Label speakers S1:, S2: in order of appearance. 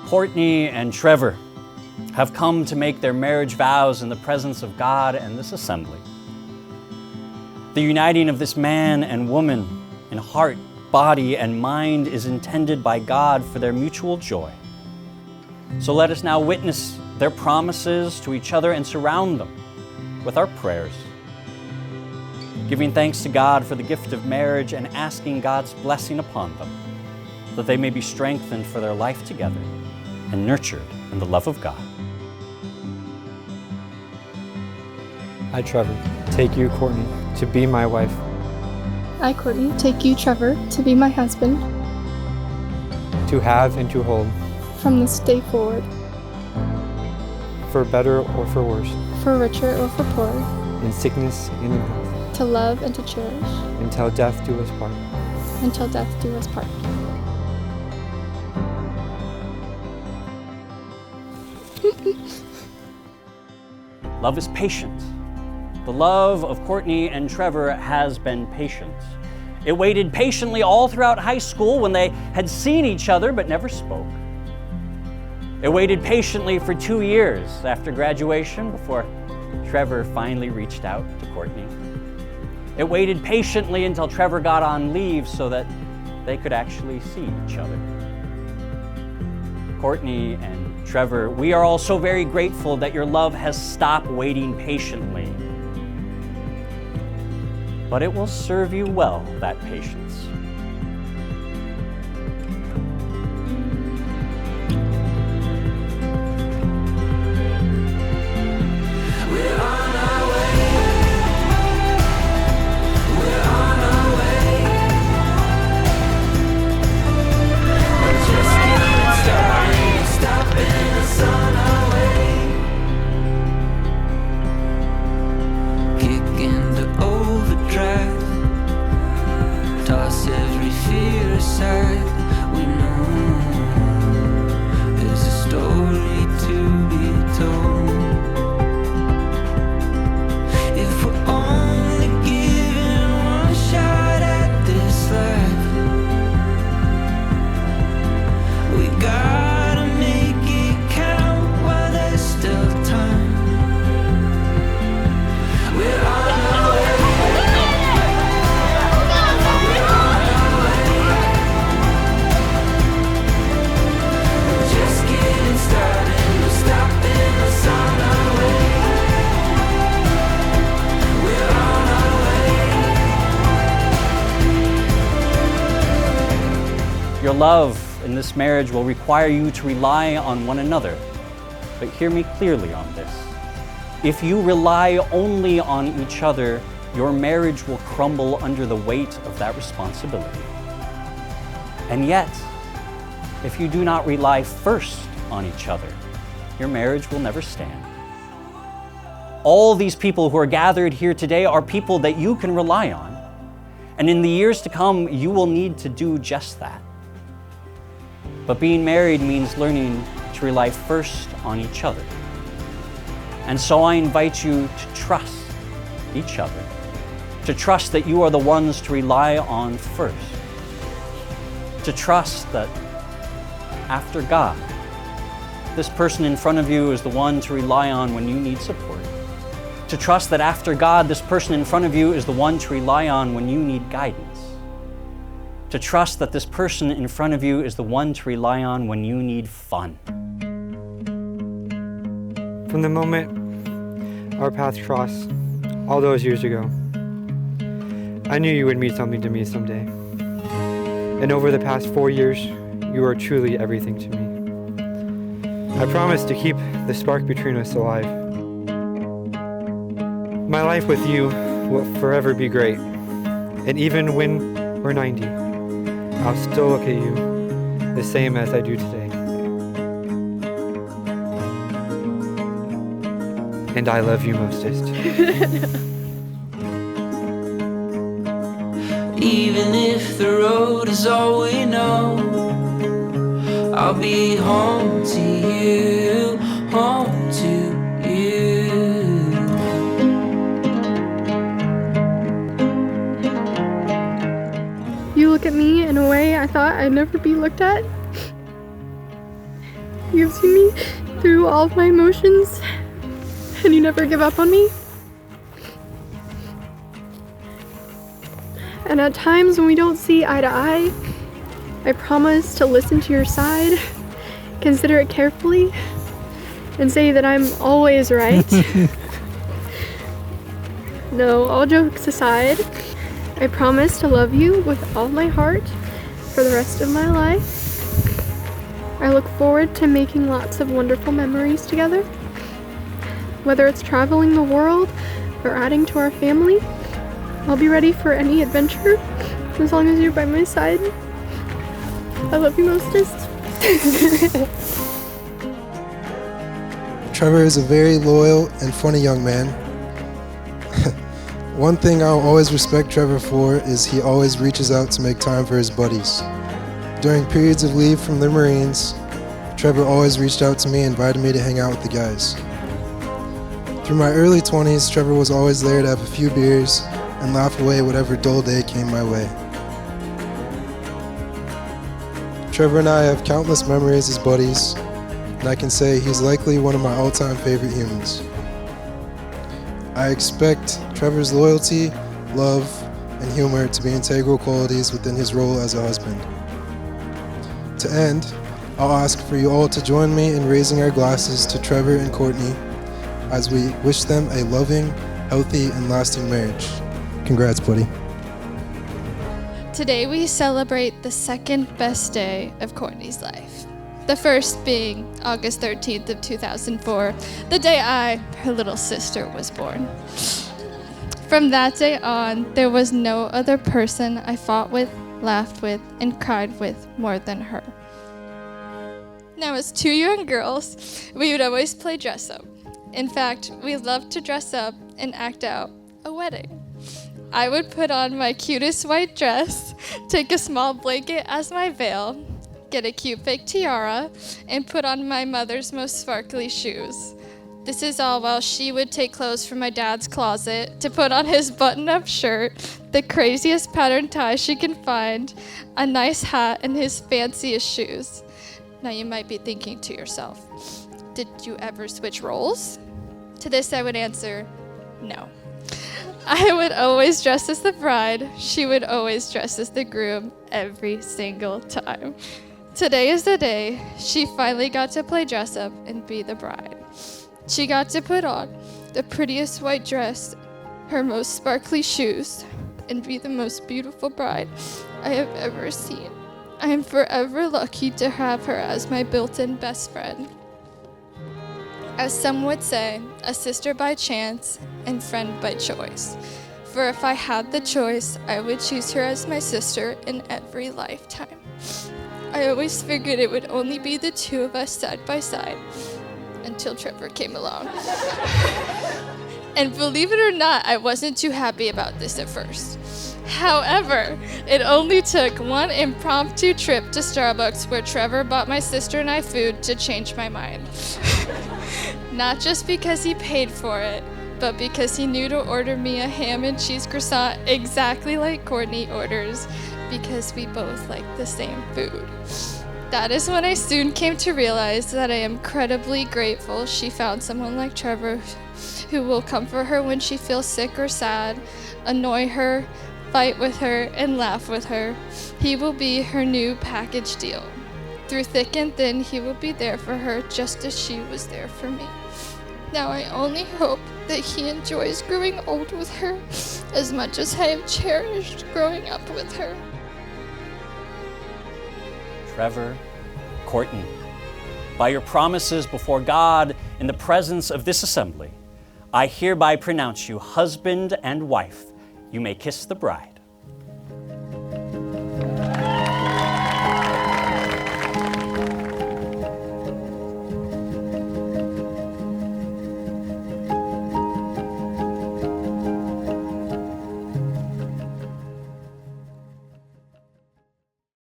S1: Courtney and Trevor have come to make their marriage vows in the presence of God and this assembly. The uniting of this man and woman in heart, body, and mind is intended by God for their mutual joy. So let us now witness their promises to each other and surround them with our prayers, giving thanks to God for the gift of marriage and asking God's blessing upon them, that they may be strengthened for their life together and nurtured in the love of God.
S2: I, Trevor, take you, Courtney, to be my wife.
S3: I, Courtney, take you, Trevor, to be my husband.
S2: To have and to hold.
S3: From this day forward.
S2: For better or for worse.
S3: For richer or for poorer.
S2: In sickness and in health.
S3: To love and to cherish.
S2: Until death do us part.
S3: Until death do us part.
S1: Love is patient. The love of Courtney and Trevor has been patient. It waited patiently all throughout high school when they had seen each other but never spoke. It waited patiently for 2 years after graduation before Trevor finally reached out to Courtney. It waited patiently until Trevor got on leave so that they could actually see each other. Courtney and Trevor, we are all so very grateful that your love has stopped waiting patiently. But it will serve you well, that patience. Your love in this marriage will require you to rely on one another. But hear me clearly on this. If you rely only on each other, your marriage will crumble under the weight of that responsibility. And yet, if you do not rely first on each other, your marriage will never stand. All these people who are gathered here today are people that you can rely on. And in the years to come, you will need to do just that. But being married means learning to rely first on each other. And so I invite you to trust each other, to trust that you are the ones to rely on first, to trust that after God, this person in front of you is the one to rely on when you need support, to trust that after God, this person in front of you is the one to rely on when you need guidance, to trust that this person in front of you is the one to rely on when you need fun.
S2: From the moment our paths crossed all those years ago, I knew you would mean something to me someday. And over the past 4 years, you are truly everything to me. I promise to keep the spark between us alive. My life with you will forever be great. And even when we're 90, I'll still look at you the same as I do today. And I love you mostest.
S4: Even if the road is all we know, I'll be home to you, home to you.
S3: You look at me in a way I thought I'd never be looked at. You've seen me through all of my emotions, and you never give up on me. And at times when we don't see eye to eye, I promise to listen to your side, consider it carefully, and say that I'm always right. No, all jokes aside, I promise to love you with all my heart for the rest of my life. I look forward to making lots of wonderful memories together. Whether it's traveling the world or adding to our family, I'll be ready for any adventure as long as you're by my side. I love you mostest.
S5: Trevor is a very loyal and funny young man. One thing I'll always respect Trevor for is he always reaches out to make time for his buddies. During periods of leave from the Marines, Trevor always reached out to me and invited me to hang out with the guys. Through my early 20s, Trevor was always there to have a few beers and laugh away whatever dull day came my way. Trevor and I have countless memories as buddies, and I can say he's likely one of my all-time favorite humans. I expect Trevor's loyalty, love, and humor to be integral qualities within his role as a husband. To end, I'll ask for you all to join me in raising our glasses to Trevor and Courtney as we wish them a loving, healthy, and lasting marriage. Congrats, buddy.
S6: Today we celebrate the second best day of Courtney's life. The first being August 13th of 2004, the day her little sister, was born. From that day on, there was no other person I fought with, laughed with, and cried with more than her. Now, as two young girls, we would always play dress up. In fact, we loved to dress up and act out a wedding. I would put on my cutest white dress, take a small blanket as my veil, get a cute fake tiara, and put on my mother's most sparkly shoes. This is all while she would take clothes from my dad's closet to put on his button-up shirt, the craziest pattern tie she can find, a nice hat, and his fanciest shoes. Now you might be thinking to yourself, did you ever switch roles? To this I would answer, no. I would always dress as the bride. She would always dress as the groom every single time. Today is the day she finally got to play dress up and be the bride. She got to put on the prettiest white dress, her most sparkly shoes, and be the most beautiful bride I have ever seen. I am forever lucky to have her as my built-in best friend. As some would say, a sister by chance and friend by choice. For if I had the choice, I would choose her as my sister in every lifetime. I always figured it would only be the two of us side by side until Trevor came along. And believe it or not, I wasn't too happy about this at first. However, it only took one impromptu trip to Starbucks where Trevor bought my sister and I food to change my mind. Not just because he paid for it, but because he knew to order me a ham and cheese croissant exactly like Courtney orders, because we both like the same food. That is when I soon came to realize that I am incredibly grateful she found someone like Trevor who will comfort her when she feels sick or sad, annoy her, fight with her, and laugh with her. He will be her new package deal. Through thick and thin, he will be there for her just as she was there for me. Now I only hope that he enjoys growing old with her as much as I have cherished growing up with her.
S1: Trevor, Courtney, by your promises before God in the presence of this assembly, I hereby pronounce you husband and wife. You may kiss the bride.